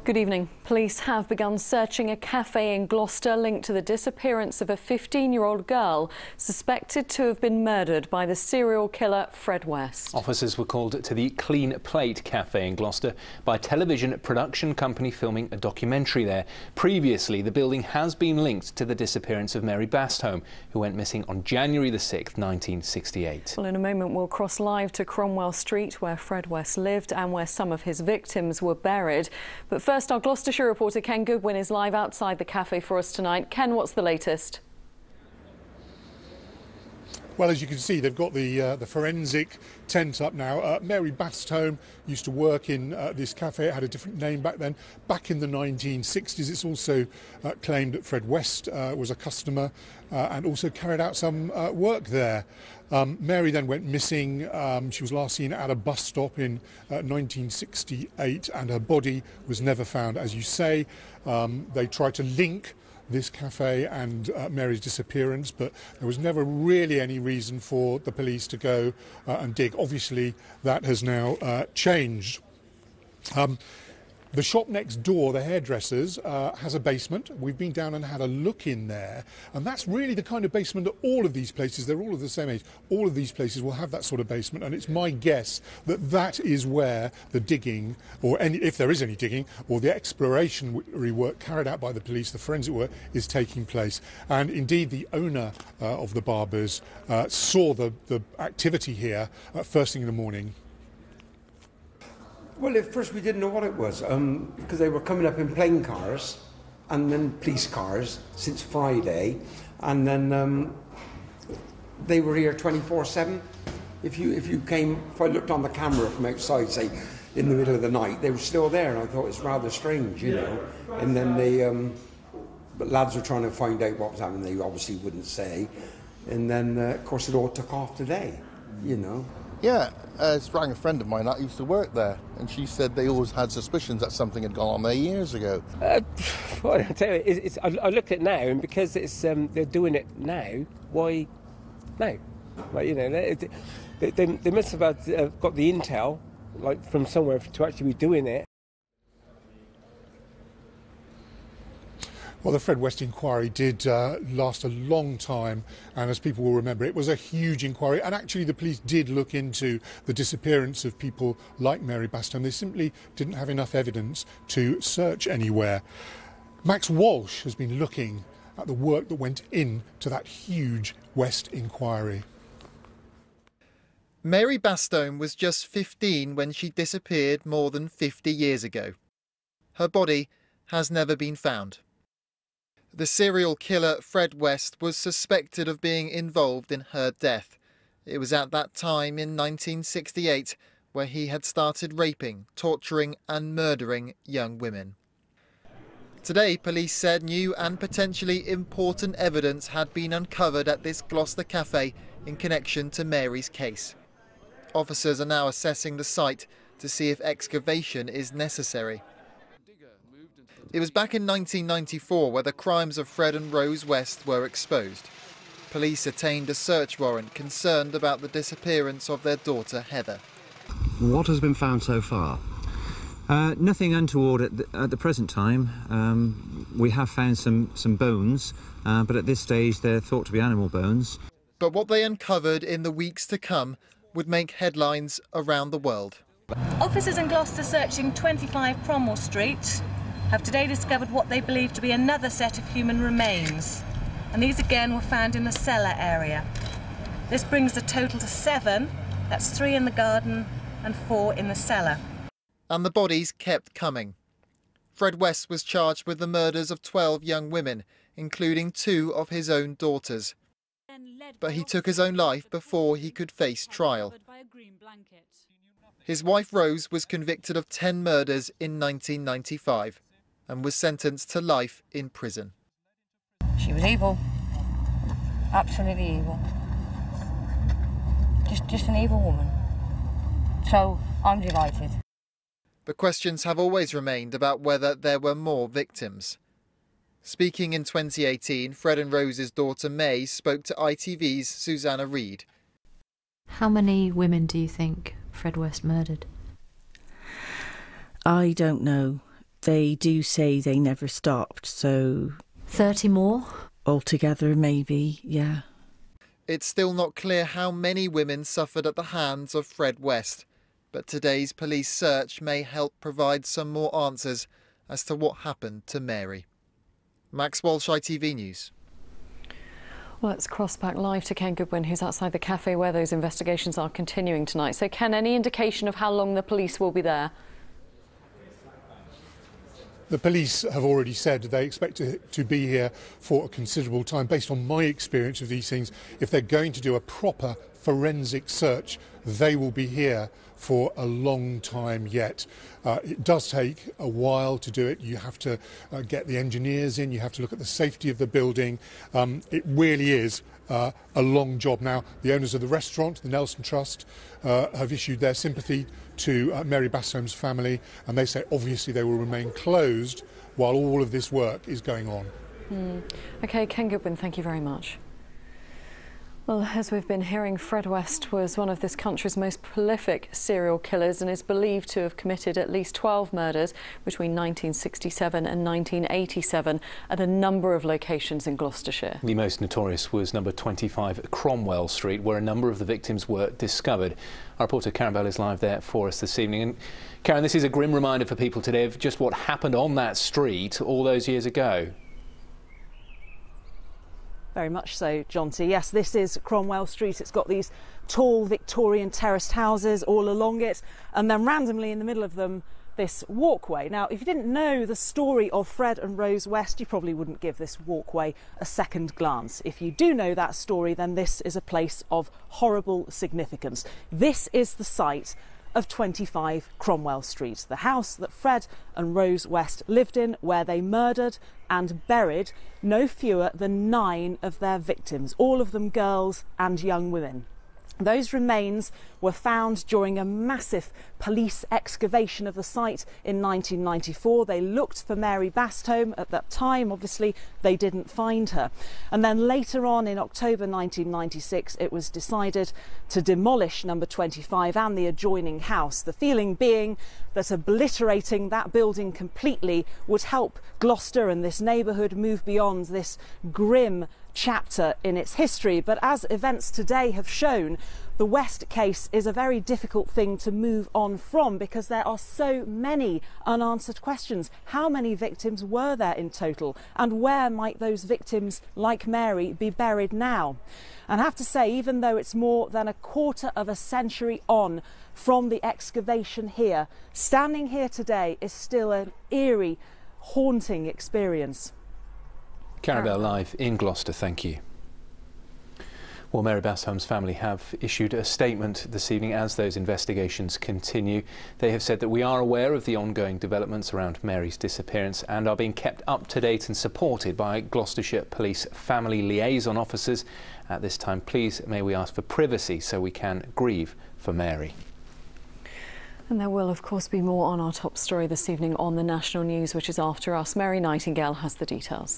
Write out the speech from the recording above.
Good evening. Police have begun searching a cafe in Gloucester linked to the disappearance of a 15-year-old girl suspected to have been murdered by the serial killer Fred West. Officers were called to the Clean Plate cafe in Gloucester by a television production company filming a documentary there. Previously, the building has been linked to the disappearance of Mary Bastholm, who went missing on January the 6th, 1968. Well, in a moment we'll cross live to Cromwell Street, where Fred West lived and where some of his victims were buried. But first, our Gloucestershire reporter Ken Goodwin is live outside the cafe for us tonight. Ken, what's the latest? Well, as you can see, they've got the forensic tent up now. Mary Bastholm used to work in this cafe. It had a different name back then. Back in the 1960s, it's also claimed that Fred West was a customer and also carried out some work there. Mary then went missing. She was last seen at a bus stop in 1968 and her body was never found, as you say. They tried to link this cafe and Mary's disappearance, but there was never really any reason for the police to go and dig. Obviously, that has now changed. The shop next door, the hairdressers, has a basement. We've been down and had a look in there, and that's really the kind of basement that all of these places, they're all of the same age, all of these places will have that sort of basement, and it's my guess that that is where the digging, or any, if there is any digging, or the exploration work carried out by the police, the forensic work, is taking place. And indeed, the owner of the Barbers saw the activity here first thing in the morning. Well, at first we didn't know what it was, because they were coming up in plane cars and then police cars since Friday, and then they were here 24/7. If I looked on the camera from outside, say, in the middle of the night, they were still there, and I thought it's rather strange, you know. And then but lads were trying to find out what was happening. They obviously wouldn't say, and then of course it all took off today, you know. Yeah, it's rang a friend of mine that used to work there, and she said they always had suspicions that something had gone on there years ago. Well, I tell you, I look at it now, and because it's they're doing it now, why now? Like, you know, they must have got the intel, like, from somewhere to actually be doing it. Well, the Fred West inquiry did last a long time, and as people will remember, it was a huge inquiry, and actually the police did look into the disappearance of people like Mary Bastholm. They simply didn't have enough evidence to search anywhere. Max Walsh has been looking at the work that went into that huge West inquiry. Mary Bastholm was just 15 when she disappeared more than 50 years ago. Her body has never been found. The serial killer Fred West was suspected of being involved in her death. It was at that time in 1968 where he had started raping, torturing and murdering young women. Today, police said new and potentially important evidence had been uncovered at this Gloucester cafe in connection to Mary's case. Officers are now assessing the site to see if excavation is necessary. It was back in 1994 where the crimes of Fred and Rose West were exposed. Police attained a search warrant concerned about the disappearance of their daughter Heather. What has been found so far? Nothing untoward at the present time. We have found some bones, but at this stage they're thought to be animal bones. But what they uncovered in the weeks to come would make headlines around the world. Officers in Gloucester searching 25 Cromwell Street have today discovered what they believe to be another set of human remains. And these again were found in the cellar area. This brings the total to 7. That's 3 in the garden and 4 in the cellar. And the bodies kept coming. Fred West was charged with the murders of 12 young women, including 2 of his own daughters. But he took his own life before he could face trial. His wife Rose was convicted of 10 murders in 1995 and was sentenced to life in prison. She was evil. Absolutely evil. Just an evil woman. So I'm delighted. The questions have always remained about whether there were more victims. Speaking in 2018, Fred and Rose's daughter May spoke to ITV's Susanna Reid. How many women do you think Fred West murdered? I don't know. They do say they never stopped, so 30 more? Altogether, maybe, yeah. It's still not clear how many women suffered at the hands of Fred West, but today's police search may help provide some more answers as to what happened to Mary. Max Walsh, ITV News. Well, let's cross back live to Ken Goodwin, who's outside the cafe where those investigations are continuing tonight. So, Ken, any indication of how long the police will be there? The police have already said they expect to be here for a considerable time. Based on my experience of these things, if they're going to do a proper forensic search, they will be here for a long time yet. It does take a while to do it. You have to get the engineers in, you have to look at the safety of the building. It really is a long job. Now, the owners of the restaurant, the Nelson Trust, have issued their sympathy to Mary Bastholm's family, and they say obviously they will remain closed while all of this work is going on. OK, Ken Goodwin, thank you very much. Well, as we've been hearing, Fred West was one of this country's most prolific serial killers and is believed to have committed at least 12 murders between 1967 and 1987 at a number of locations in Gloucestershire. The most notorious was number 25 Cromwell Street, where a number of the victims were discovered. Our reporter Karen Bell is live there for us this evening. And Karen, this is a grim reminder for people today of just what happened on that street all those years ago. Very much so, Jonty. Yes, this is Cromwell Street. It's got these tall Victorian terraced houses all along it, and then randomly in the middle of them, this walkway. Now, if you didn't know the story of Fred and Rose West, you probably wouldn't give this walkway a second glance. If you do know that story, then this is a place of horrible significance. This is the site of 25 Cromwell Street, the house that Fred and Rose West lived in, where they murdered and buried no fewer than 9 of their victims, all of them girls and young women. Those remains were found during a massive police excavation of the site in 1994. They looked for Mary Bastholm. At that time, obviously, they didn't find her. And then later on in October 1996, it was decided to demolish number 25 and the adjoining house. The feeling being that obliterating that building completely would help Gloucester and this neighbourhood move beyond this grim chapter in its history. But as events today have shown, the West case is a very difficult thing to move on from because there are so many unanswered questions. How many victims were there in total? And where might those victims, like Mary, be buried now? And I have to say, even though it's more than a quarter of a century on from the excavation here, standing here today is still an eerie, haunting experience. Karen Bell live in Gloucester, thank you. Well, Mary Bastholm's family have issued a statement this evening as those investigations continue. They have said that we are aware of the ongoing developments around Mary's disappearance and are being kept up to date and supported by Gloucestershire Police family liaison officers. At this time, please may we ask for privacy so we can grieve for Mary. And there will, of course, be more on our top story this evening on the national news, which is after us. Mary Nightingale has the details.